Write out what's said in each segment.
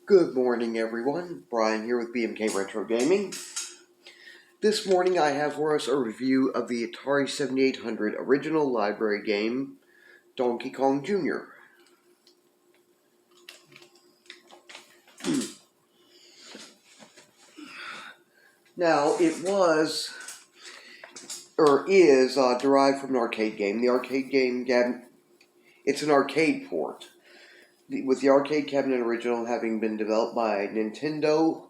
Good morning, everyone. Brian here with BMK Retro Gaming. This morning I have for us a review of the Atari 7800 original library game, Donkey Kong Jr. Now, it was, or is, derived from an arcade game. The arcade game, it's an arcade port, with the arcade cabinet original having been developed by Nintendo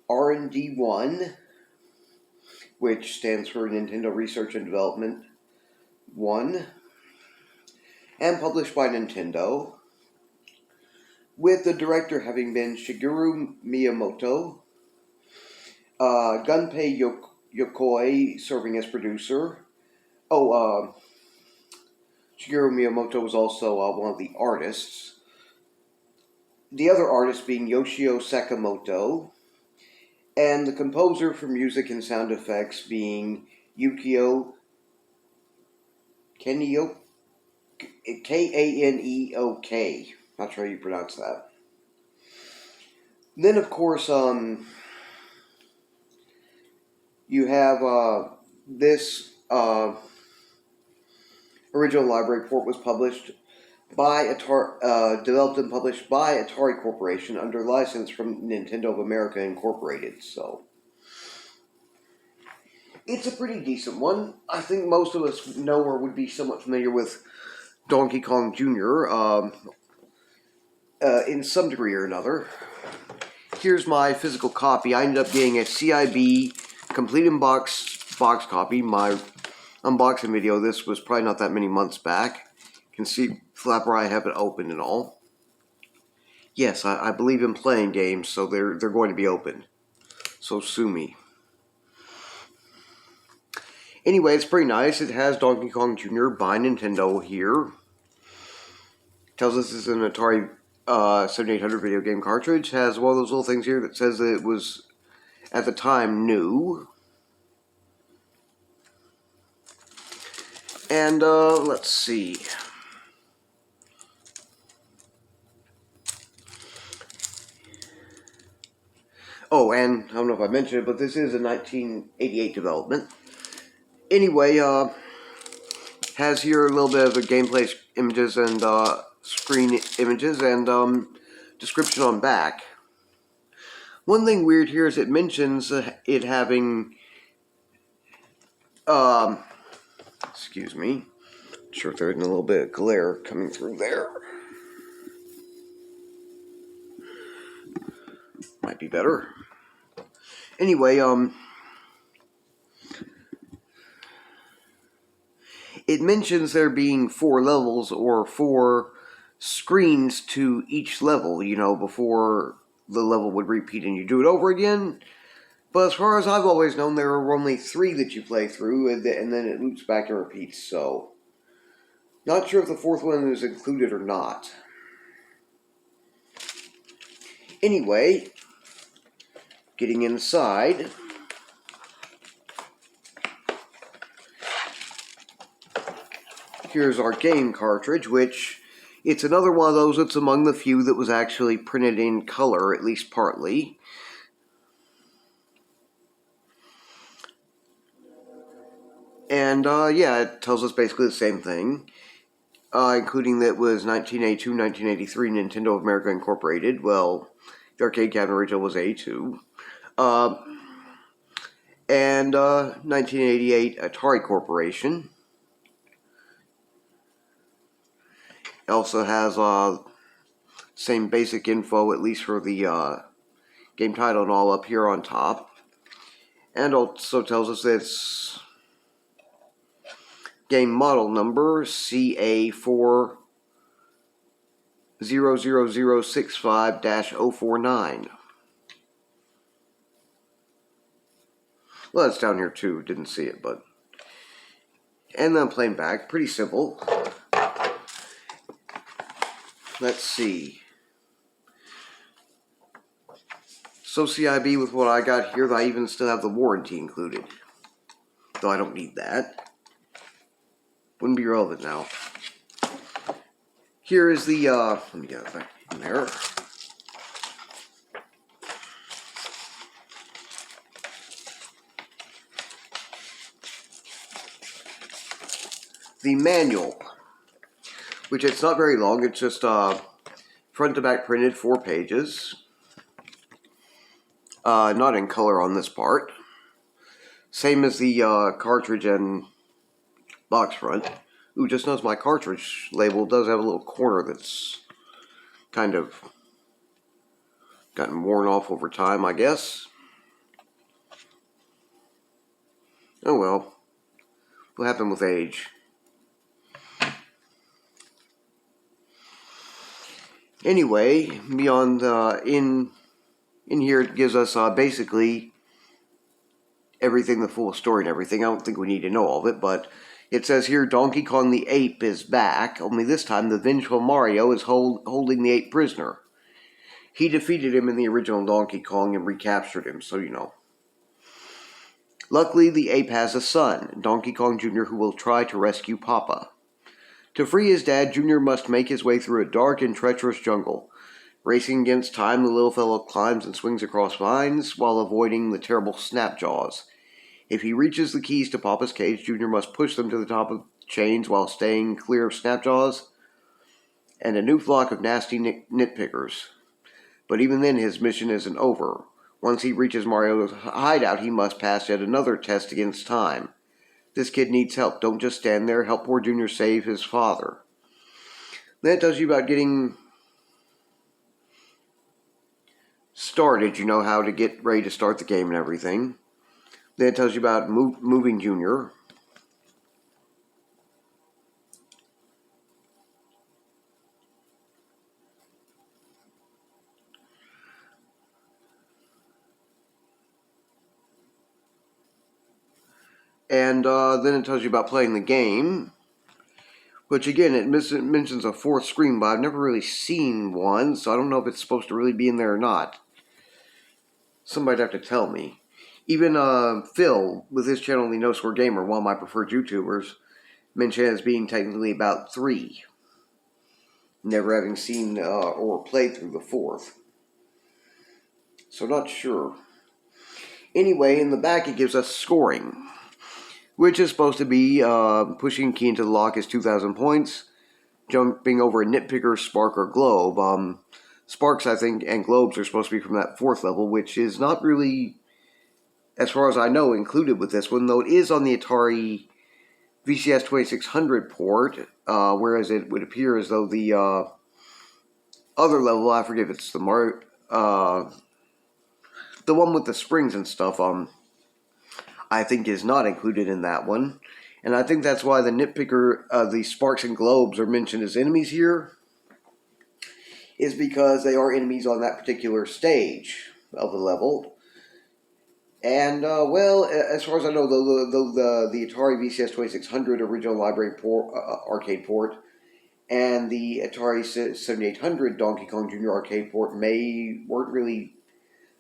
R&D 1, which stands for Nintendo Research and Development 1, and published by Nintendo, with the director having been Shigeru Miyamoto, Gunpei Yokoi serving as producer. Shigeru Miyamoto was also one of the artists. The other artist being Yoshio Sakamoto, and the composer for music and sound effects being Yukio Kaneoka. Kaneok. Not sure how you pronounce that. Then, of course, you have this original library port was published by Atari, developed and published by Atari Corporation under license from Nintendo of America Incorporated. So it's a pretty decent one. I think most of us know or would be somewhat familiar with Donkey Kong Jr. In some degree or another. Here's my physical copy. I ended up getting a CIB complete box copy. My unboxing video, this was probably not that many months back. You can see flapper I have it open and all. Yes, I believe in playing games, so they're going to be open. So sue me. Anyway, it's pretty nice. It has Donkey Kong Jr. by Nintendo here. Tells us it's an Atari 7800 video game cartridge. Has one of those little things here that says that it was, at the time, new. And, let's see. Oh, and I don't know if I mentioned it, but this is a 1988 development. Anyway, has here a little bit of the gameplay images and screen images and description on back. One thing weird here is it mentions it having, excuse me, I'm sure there's a little bit of glare coming through there. Might be better. Anyway, it mentions there being 4 levels or 4 screens to each level, before the level would repeat and you do it over again. But as far as I've always known, there are only 3 that you play through, and then it loops back and repeats, so not sure if the 4th one is included or not. Anyway, getting inside, here's our game cartridge, which it's another one of those that's among the few that was actually printed in color, at least partly. And, yeah, it tells us basically the same thing, including that it was 1982, 1983 Nintendo of America Incorporated. Well, the arcade cabinet original was A2. And 1988 Atari Corporation. It also has same basic info, at least for the game title and all, up here on top. And also tells us it's game model number CA40065-049. Well, it's down here too. Didn't see it, but. And then plain back. Pretty simple. Let's see. So CIB with what I got here, I even still have the warranty included. Though I don't need that. Wouldn't be relevant now. Here is the, let me get it back in there. the manual, which it's not very long. It's just front to back printed, 4 pages. Not in color on this part. Same as the cartridge and box front. Ooh, just notice my cartridge label does have a little corner that's kind of gotten worn off over time, I guess. Oh well. What happened with age? Anyway, beyond in here it gives us basically everything, the full story and everything. I don't think we need to know all of it, but it says here Donkey Kong the Ape is back, only this time the vengeful Mario is holding the ape prisoner. He defeated him in the original Donkey Kong and recaptured him, so you know. Luckily, the ape has a son, Donkey Kong Jr., who will try to rescue Papa. To free his dad, Jr. must make his way through a dark and treacherous jungle. Racing against time, the little fellow climbs and swings across vines while avoiding the terrible Snapjaws. If he reaches the keys to Papa's cage, Jr. must push them to the top of chains while staying clear of Snapjaws and a new flock of nasty nitpickers. But even then, his mission isn't over. Once he reaches Mario's hideout, he must pass yet another test against time. This kid needs help. Don't just stand there. Help poor Junior save his father. Then it tells you about getting started. You know how to get ready to start the game and everything. Then it tells you about moving Junior. And then it tells you about playing the game. Which again, it mentions a 4th screen, but I've never really seen one, so I don't know if it's supposed to really be in there or not. Somebody'd have to tell me. Even Phil, with his channel, The No Score Gamer, one of my preferred YouTubers, mentioned it as being technically about 3. Never having seen or played through the 4th. So not sure. Anyway, in the back it gives us scoring, which is supposed to be pushing key into the lock is 2,000 points, jumping over a nitpicker, spark, or globe. Sparks, I think, and globes are supposed to be from that 4th level, which is not really, as far as I know, included with this one, though it is on the Atari VCS 2600 port, whereas it would appear as though the other level, I forget if it's the one with the springs and stuff, I think is not included in that one. And I think that's why the nitpicker, the sparks and globes are mentioned as enemies here, is because they are enemies on that particular stage of the level. And, well, as far as I know, the Atari VCS 2600 original library arcade port and the Atari 7800 Donkey Kong Jr. arcade port weren't really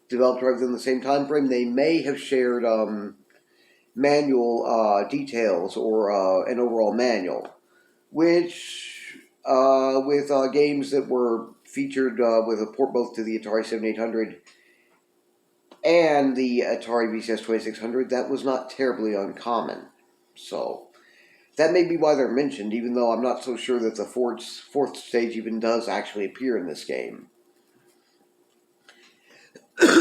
developed right within the same time frame. They may have shared manual details or an overall manual, which with games that were featured with a port both to the Atari 7800 and the Atari VCS 2600, that was not terribly uncommon. So that may be why they're mentioned, even though I'm not so sure that the fourth stage even does actually appear in this game.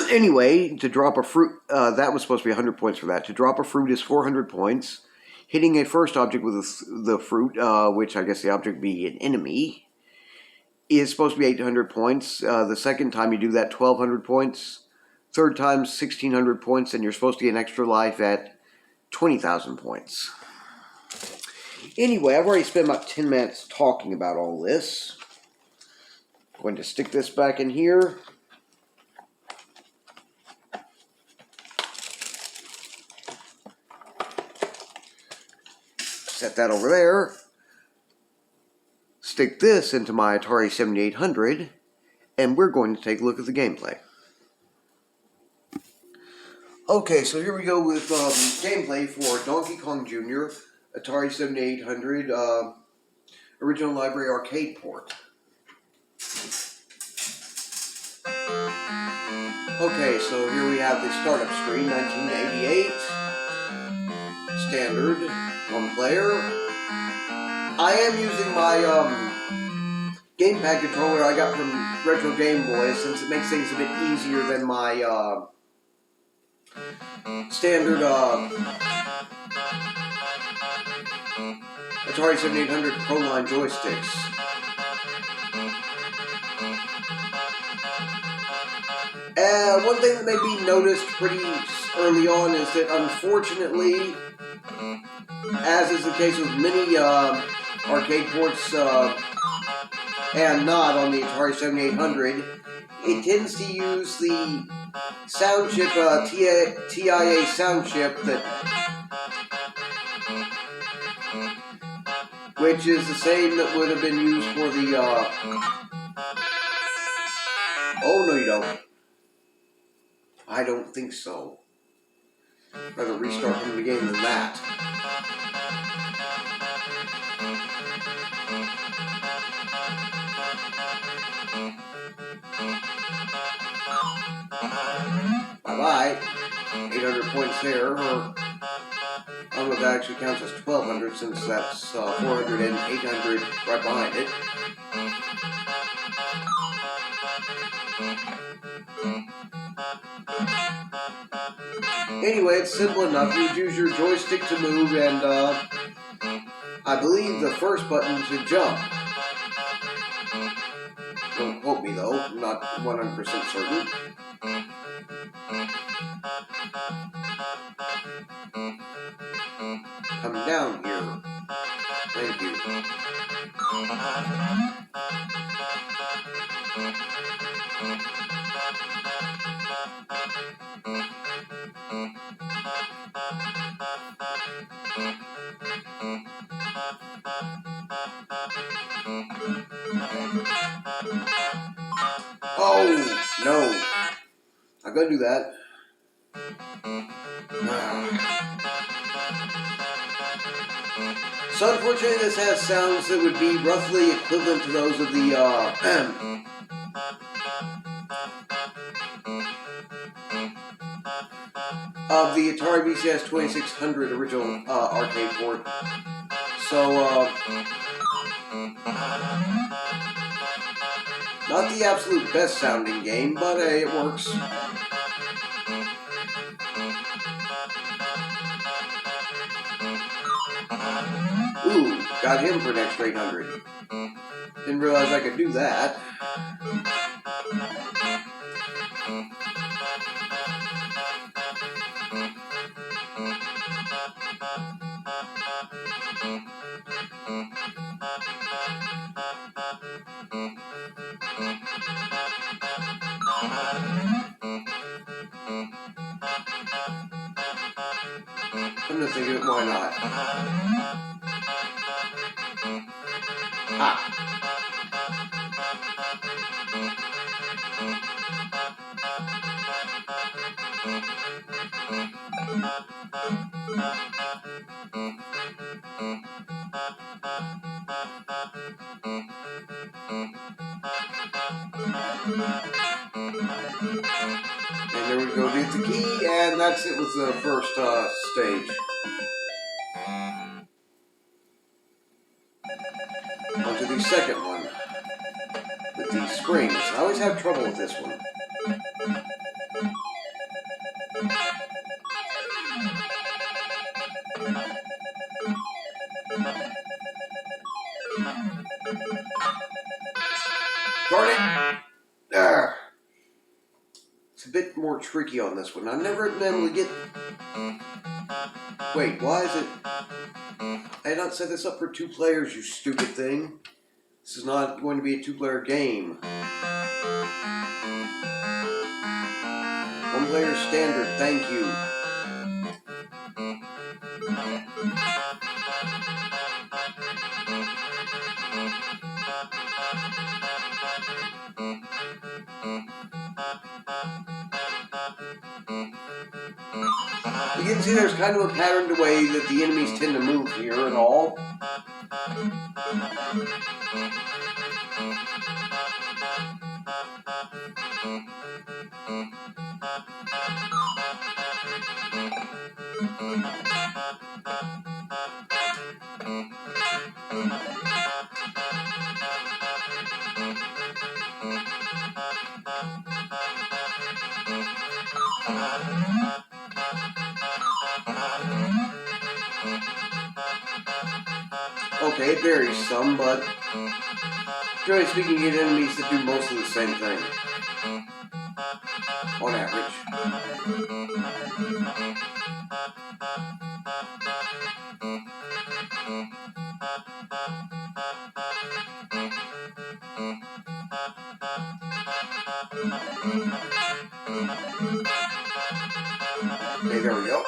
Anyway, to drop a fruit, that was supposed to be 100 points for that. To drop a fruit is 400 points. Hitting a first object with the fruit, which I guess the object would be an enemy, is supposed to be 800 points. The second time you do that, 1,200 points. Third time, 1,600 points, and you're supposed to get an extra life at 20,000 points. Anyway, I've already spent about 10 minutes talking about all this. I'm going to stick this back in here. Set that over there. Stick this into my Atari 7800, and we're going to take a look at the gameplay. Okay, so here we go with gameplay for Donkey Kong Jr. Atari 7800 original library arcade port. Okay, so here we have the startup screen, 1988. Standard, 1 player. I am using my gamepad controller I got from Retro Game Boy, since it makes things a bit easier than my standard Atari 7800 Pro Line joysticks. One thing that may be noticed pretty early on is that, unfortunately, as is the case with many arcade ports and not on the Atari 7800, it tends to use the sound chip, TIA sound chip, which is the same that would have been used for the, oh, no you don't. I don't think so. Rather restart from the beginning than that. Bye-bye. 800 points there, or I don't know if that actually counts as 1200, since that's 400 and 800 right behind it. Anyway, it's simple enough. You would use your joystick to move, and I believe the first button to jump. Don't quote me though, I'm not 100% certain. Come down here. Thank you. Oh, no. I'm gonna do that. So unfortunately, this has sounds that would be roughly equivalent to those of the Atari VCS 2600 original arcade port. So not the absolute best sounding game, but hey, it works. Ooh, got him for an extra 800. Didn't realize I could do that. I'm just thinking, why not? Ah. And there we go, get the key, and that's it with the first stage. On to the second one, with the springs. I always have trouble with this one. Darn it! It's a bit more tricky on this one. I've never been able to get... Wait, why is it... I had not set this up for 2 players, you stupid thing. This is not going to be a 2-player game. 1-player standard, thank you. You can see there's kind of a patterned way that the enemies tend to move here and all. Okay, it varies some, but generally speaking, you get enemies that do most of the same thing. On average. Okay, there we go.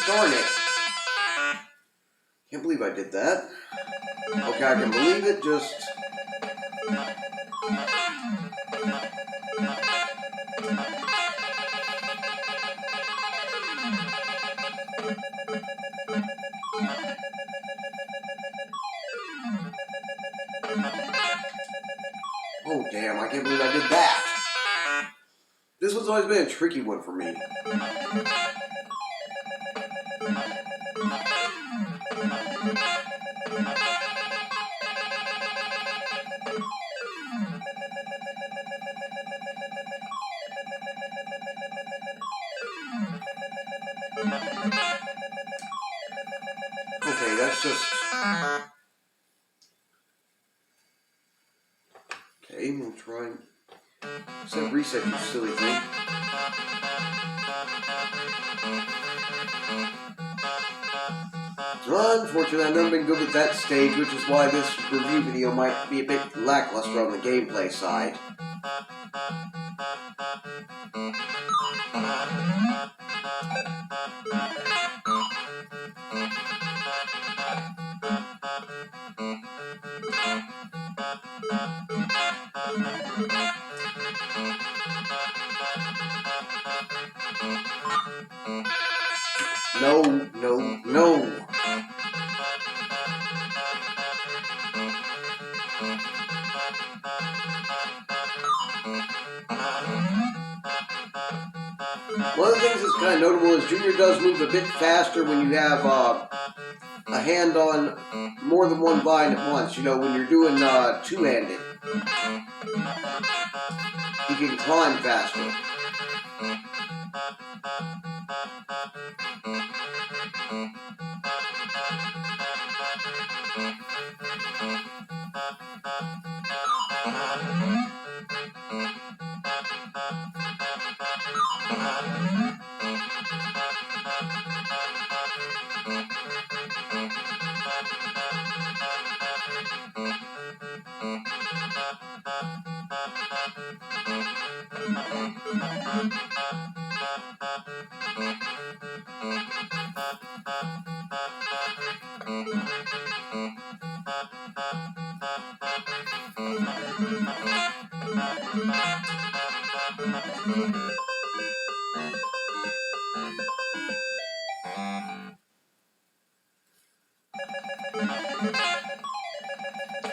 Darn it. Can't believe I did that. Okay, I can believe it, just... Oh, damn, I can't believe I did that. This one's always been a tricky one for me. Okay, that's just... Okay, we'll try and... Set reset, you silly thing. Unfortunately, I've never been good with that stage, which is why this review video might be a bit lackluster on the gameplay side. No, no, no. One of the things that's kind of notable is Junior does move a bit faster when you have a hand on more than one vine at once. You know, when you're doing two-handed, he can climb faster.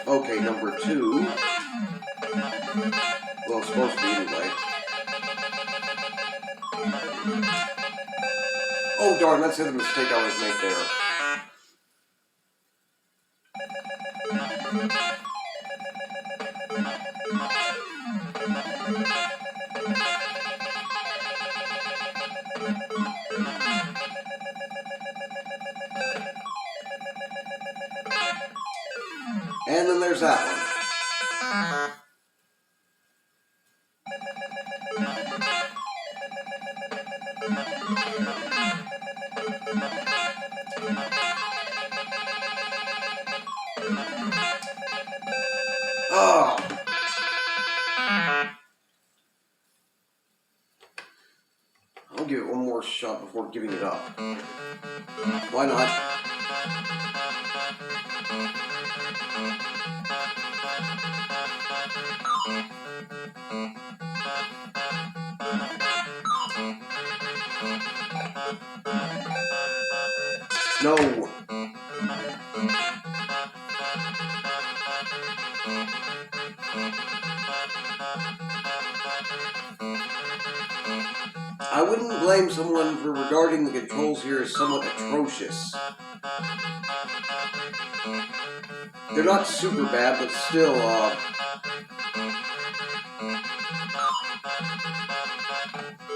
Okay, number 2. Well, it's supposed to be anyway. Oh, darn, that's the mistake I always make there. And then there's that one. Oh. I'll give it one more shot before giving it up. Why not? No. I wouldn't blame someone for regarding the controls here as somewhat atrocious. They're not super bad, but still,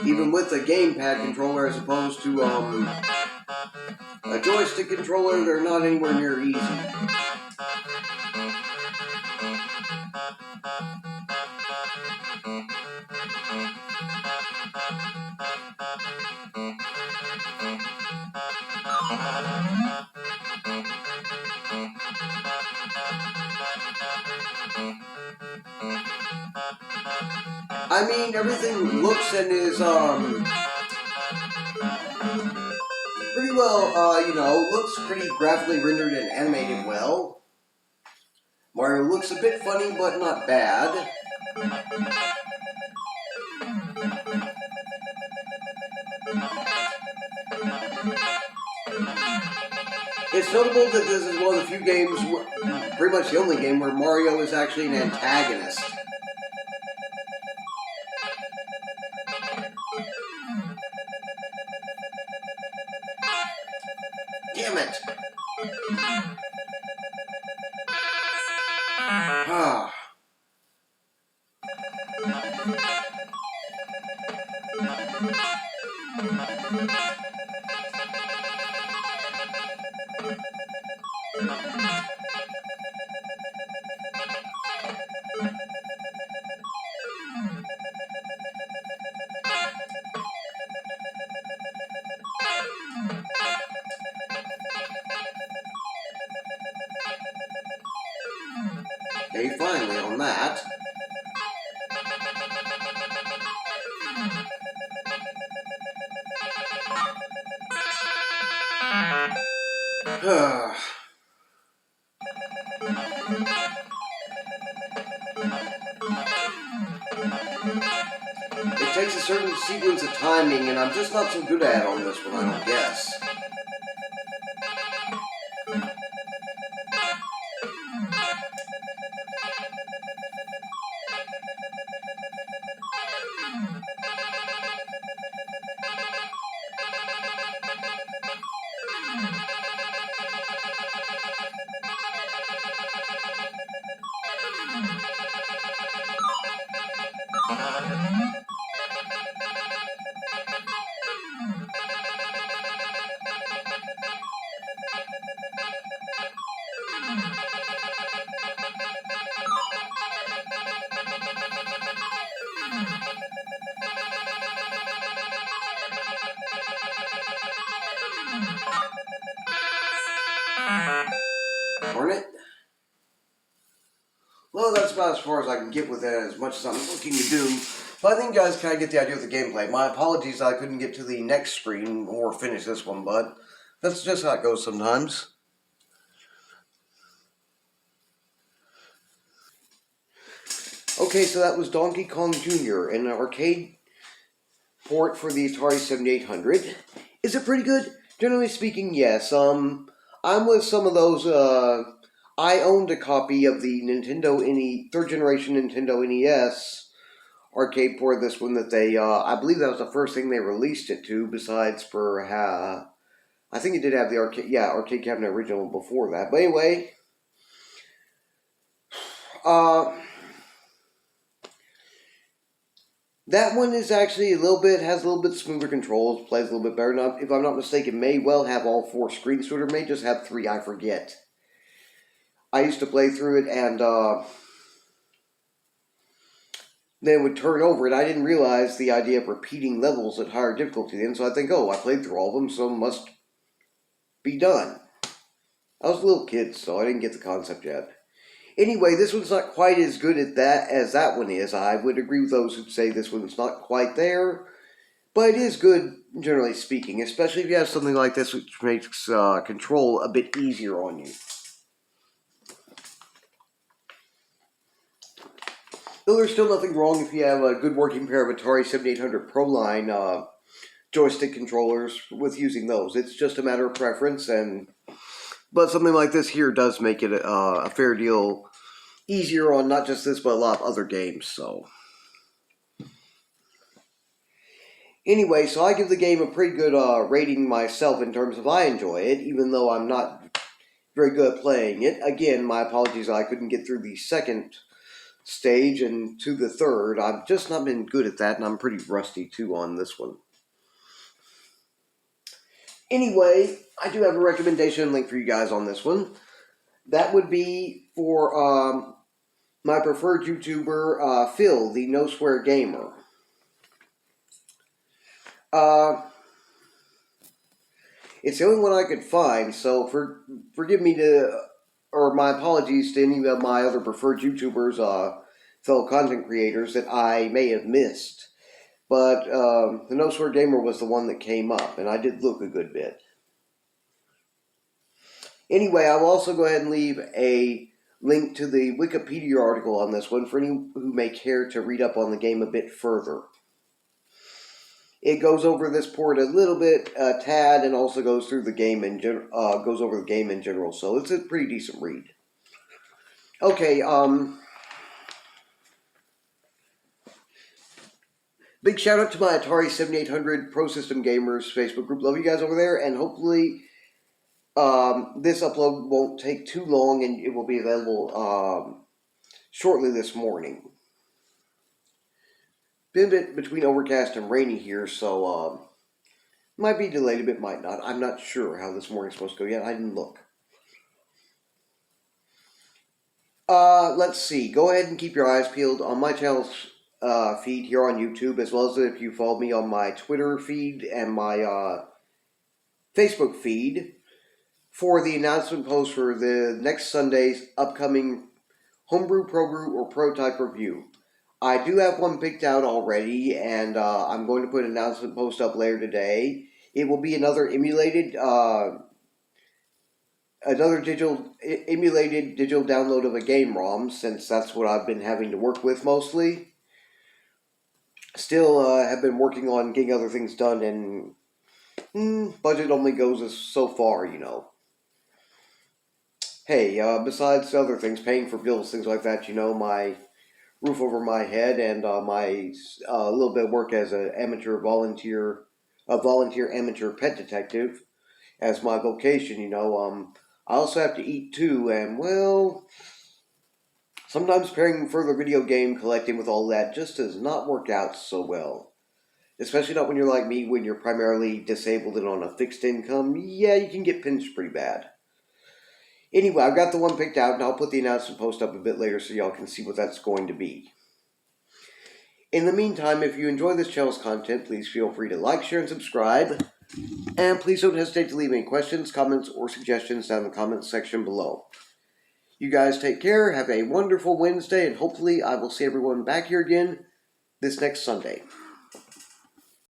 even with a gamepad controller as opposed to a joystick controller, they're not anywhere near easy. I mean, everything looks and is pretty well, looks pretty graphically rendered and animated well. Mario looks a bit funny, but not bad. It's notable that this is one of the few games, pretty much the only game, where Mario is actually an antagonist. Damn it! Ah. Okay, finally on that. It takes a certain sequence of timing, and I'm just not so good at it on this one, I don't guess. Darn it. Well, that's about as far as I can get with it, as much as I'm looking to do. But I think you guys kind of get the idea of the gameplay. My apologies I couldn't get to the next screen or finish this one, but that's just how it goes sometimes. Okay, so that was Donkey Kong Jr., an arcade port for the Atari 7800. Is it pretty good? Generally speaking, yes. I'm with some of those, I owned a copy of the third generation Nintendo NES arcade port of this one that they, I believe that was the first thing they released it to, besides for, I think it did have the arcade cabinet original before that. But anyway, that one is actually has a little bit smoother controls, plays a little bit better. Now, if I'm not mistaken, may well have all 4 screens, or may just have 3, I forget. I used to play through it, and then would turn over it. I didn't realize the idea of repeating levels at higher difficulty then, so I think, oh, I played through all of them, so it must be done. I was a little kid, so I didn't get the concept yet. Anyway, this one's not quite as good at that as that one is. I would agree with those who say this one's not quite there, but it is good, generally speaking, especially if you have something like this, which makes control a bit easier on you. Though there's still nothing wrong if you have a good working pair of Atari 7800 Pro line joystick controllers with using those. It's just a matter of preference, but something like this here does make it a fair deal easier on not just this, but a lot of other games, so. Anyway, so I give the game a pretty good rating myself in terms of I enjoy it, even though I'm not very good at playing it. Again, my apologies, I couldn't get through the second stage and to the third. I've just not been good at that, and I'm pretty rusty too on this one. Anyway, I do have a recommendation link for you guys on this one. That would be for my preferred YouTuber, Phil, the No Swear Gamer. It's the only one I could find, so forgive me or my apologies to any of my other preferred YouTubers, fellow content creators that I may have missed. But the No Swear Gamer was the one that came up, and I did look a good bit. Anyway, I will also go ahead and leave a link to the Wikipedia article on this one for any who may care to read up on the game a bit further. It goes over this port a little bit, a tad, and also goes through the game in goes over the game in general. So it's a pretty decent read. Okay, big shout out to my Atari 7800 Pro System Gamers Facebook group. Love you guys over there, and hopefully this upload won't take too long, and it will be available shortly this morning. Been a bit between overcast and rainy here, so might be delayed a bit, might not. I'm not sure how this morning's supposed to go yet. I didn't look. Let's see. Go ahead and keep your eyes peeled on my channel's feed here on YouTube, as well as if you follow me on my Twitter feed and my Facebook feed for the announcement post for the next Sunday's upcoming Homebrew, Pro-Brew, or Prototype review. I do have one picked out already, and I'm going to put an announcement post up later today. It will be another emulated digital download of a game ROM, since that's what I've been having to work with mostly. Still have been working on getting other things done, and budget only goes so far, you know. Hey, besides other things, paying for bills, things like that, you know, my roof over my head, and my little bit of work as a volunteer amateur pet detective as my vocation, you know. I also have to eat too, and well, sometimes pairing further video game collecting with all that just does not work out so well. Especially not when you're like me, when you're primarily disabled and on a fixed income. Yeah, you can get pinched pretty bad. Anyway, I've got the one picked out, and I'll put the announcement post up a bit later so y'all can see what that's going to be. In the meantime, if you enjoy this channel's content, please feel free to like, share, and subscribe. And please don't hesitate to leave any questions, comments, or suggestions down in the comments section below. You guys take care, have a wonderful Wednesday, and hopefully I will see everyone back here again this next Sunday.